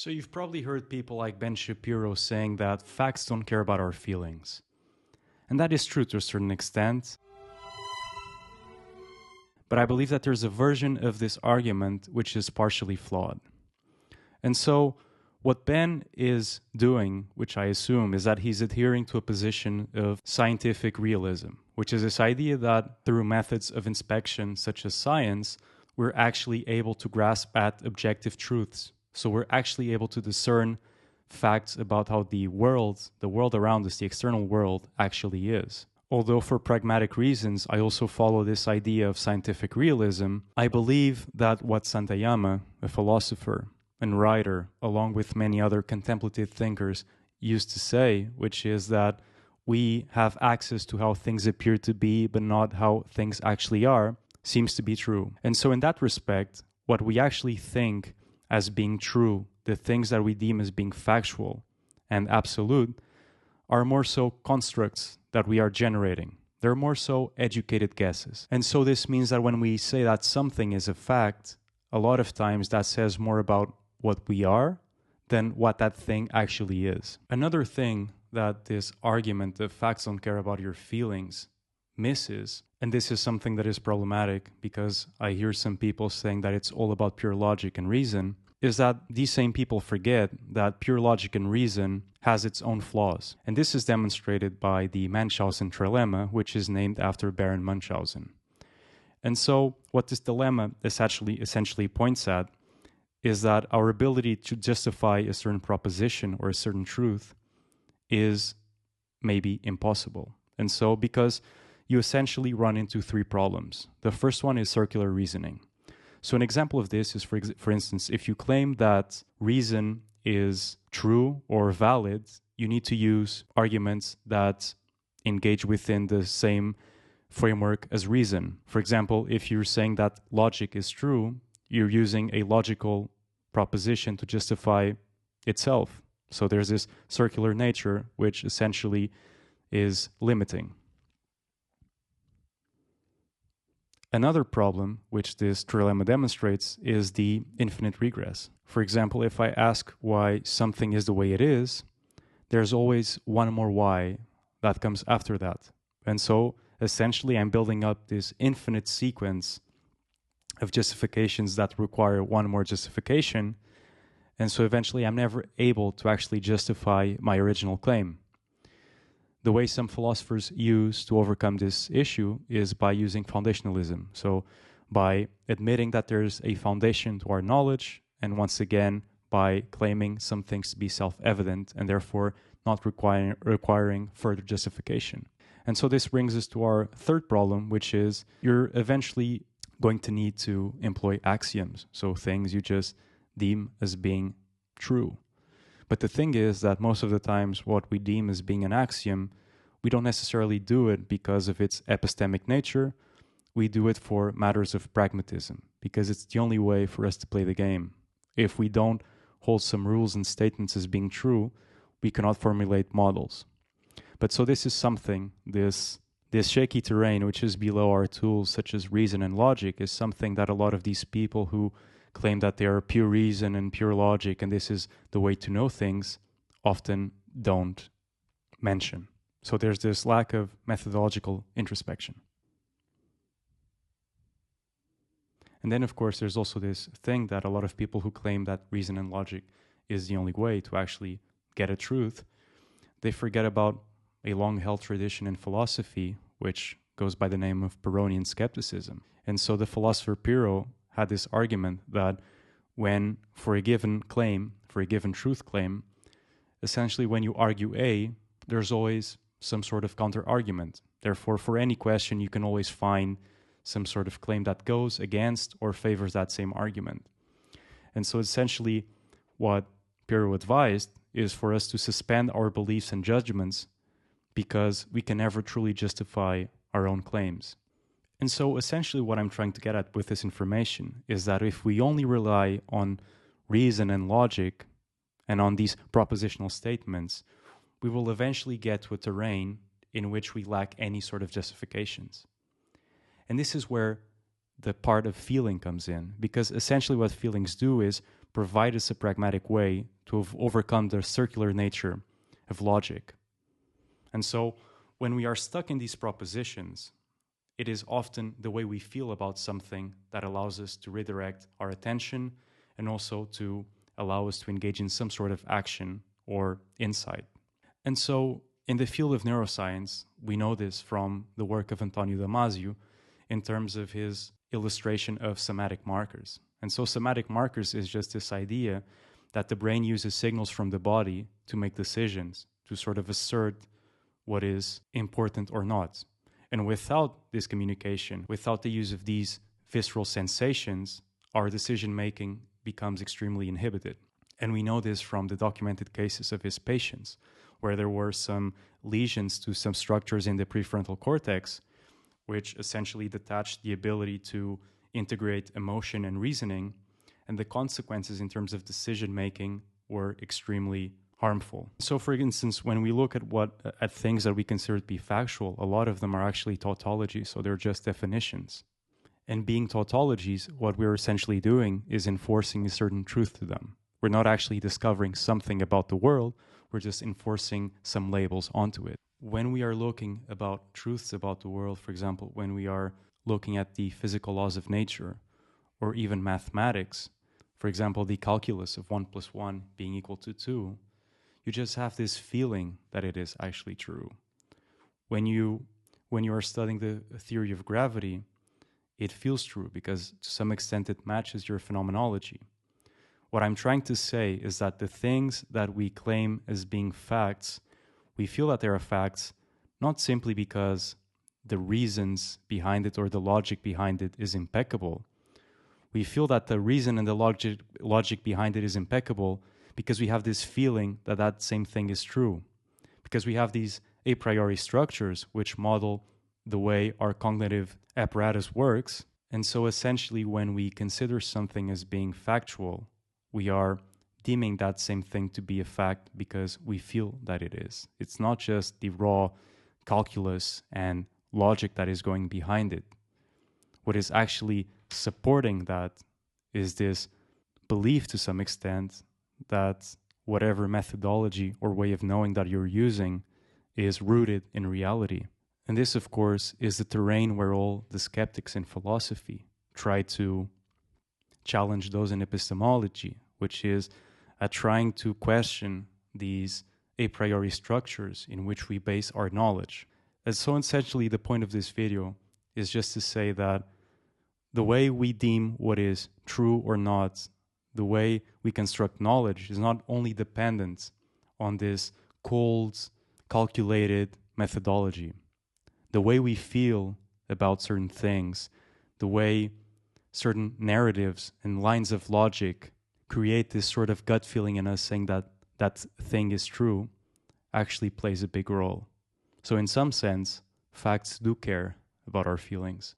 So you've probably heard people like Ben Shapiro saying that facts don't care about our feelings. And that is true to a certain extent. But I believe that there's a version of this argument which is partially flawed. And so what Ben is doing, which I assume, is that he's adhering to a position of scientific realism, which is this idea that through methods of inspection such as science, we're actually able to grasp at objective truths. So we're actually able to discern facts about how the world around us, the external world, actually is. Although for pragmatic reasons, I also follow this idea of scientific realism, I believe that what Santayama, a philosopher and writer, along with many other contemplative thinkers, used to say, which is that we have access to how things appear to be, but not how things actually are, seems to be true. And so in that respect, what we actually think as being true, the things that we deem as being factual and absolute, are more so constructs that we are generating. They're more so educated guesses. And so this means that when we say that something is a fact, a lot of times that says more about what we are than what that thing actually is. Another thing that this argument of facts don't care about your feelings misses, and this is something that is problematic because I hear some people saying that it's all about pure logic and reason, is that these same people forget that pure logic and reason has its own flaws. And this is demonstrated by the Manchausen Trillema, which is named after Baron Munchausen. And so what this dilemma essentially points at is that our ability to justify a certain proposition or a certain truth is maybe impossible. And so because you essentially run into three problems. The first one is circular reasoning. So an example of this is, for instance, if you claim that reason is true or valid, you need to use arguments that engage within the same framework as reason. For example, if you're saying that logic is true, you're using a logical proposition to justify itself. So there's this circular nature, which essentially is limiting. Another problem, which this trilemma demonstrates, is the infinite regress. For example, if I ask why something is the way it is, there's always one more why that comes after that. And so, essentially, I'm building up this infinite sequence of justifications that require one more justification. And so, eventually, I'm never able to actually justify my original claim. The way some philosophers use to overcome this issue is by using foundationalism. So by admitting that there's a foundation to our knowledge, and once again, by claiming some things to be self-evident and therefore not requiring further justification. And so this brings us to our third problem, which is you're eventually going to need to employ axioms. So things you just deem as being true. But the thing is that most of the times what we deem as being an axiom, we don't necessarily do it because of its epistemic nature. We do it for matters of pragmatism, because it's the only way for us to play the game. If we don't hold some rules and statements as being true, we cannot formulate models. But so this is something, this shaky terrain, which is below our tools such as reason and logic, is something that a lot of these people who claim that they are pure reason and pure logic, and this is the way to know things, often don't mention. So there's this lack of methodological introspection. And then, of course, there's also this thing that a lot of people who claim that reason and logic is the only way to actually get a truth, they forget about a long-held tradition in philosophy, which goes by the name of Pyrrhonian Skepticism. And so the philosopher Pyrrho had this argument that when, for a given claim, for a given truth claim, essentially when you argue A, there's always some sort of counter-argument. Therefore, for any question, you can always find some sort of claim that goes against or favors that same argument. And so essentially what Pyrrho advised is for us to suspend our beliefs and judgments because we can never truly justify our own claims. And so essentially what I'm trying to get at with this information is that if we only rely on reason and logic and on these propositional statements, we will eventually get to a terrain in which we lack any sort of justifications. And this is where the part of feeling comes in, because essentially what feelings do is provide us a pragmatic way to overcome the circular nature of logic. And so when we are stuck in these propositions, it is often the way we feel about something that allows us to redirect our attention and also to allow us to engage in some sort of action or insight. And so in the field of neuroscience, we know this from the work of Antónion Damásio in terms of his illustration of somatic markers. And so somatic markers is just this idea that the brain uses signals from the body to make decisions, to sort of assert what is important or not. And without this communication, without the use of these visceral sensations, our decision-making becomes extremely inhibited. And we know this from the documented cases of his patients, where there were some lesions to some structures in the prefrontal cortex, which essentially detached the ability to integrate emotion and reasoning, and the consequences in terms of decision-making were extremely harmful. So for instance, when we look at things that we consider to be factual, a lot of them are actually tautologies, so they're just definitions. And being tautologies, what we're essentially doing is enforcing a certain truth to them. We're not actually discovering something about the world, we're just enforcing some labels onto it. When we are looking about truths about the world, for example, when we are looking at the physical laws of nature, or even mathematics, for example, the calculus of 1 + 1 being equal to 2, you just have this feeling that it is actually true. When you are studying the theory of gravity, it feels true because to some extent it matches your phenomenology. What I'm trying to say is that the things that we claim as being facts, we feel that they are facts not simply because the reasons behind it or the logic behind it is impeccable. We feel that the reason and the logic behind it is impeccable because we have this feeling that that same thing is true. Because we have these a priori structures which model the way our cognitive apparatus works. And so essentially when we consider something as being factual, we are deeming that same thing to be a fact because we feel that it is. It's not just the raw calculus and logic that is going behind it. What is actually supporting that is this belief to some extent that whatever methodology or way of knowing that you're using is rooted in reality. And this, of course, is the terrain where all the skeptics in philosophy try to challenge those in epistemology, which is at trying to question these a priori structures in which we base our knowledge. And so essentially the point of this video is just to say that the way we deem what is true or not, the way we construct knowledge is not only dependent on this cold, calculated methodology. The way we feel about certain things, the way certain narratives and lines of logic create this sort of gut feeling in us saying that that thing is true, actually plays a big role. So in some sense, facts do care about our feelings.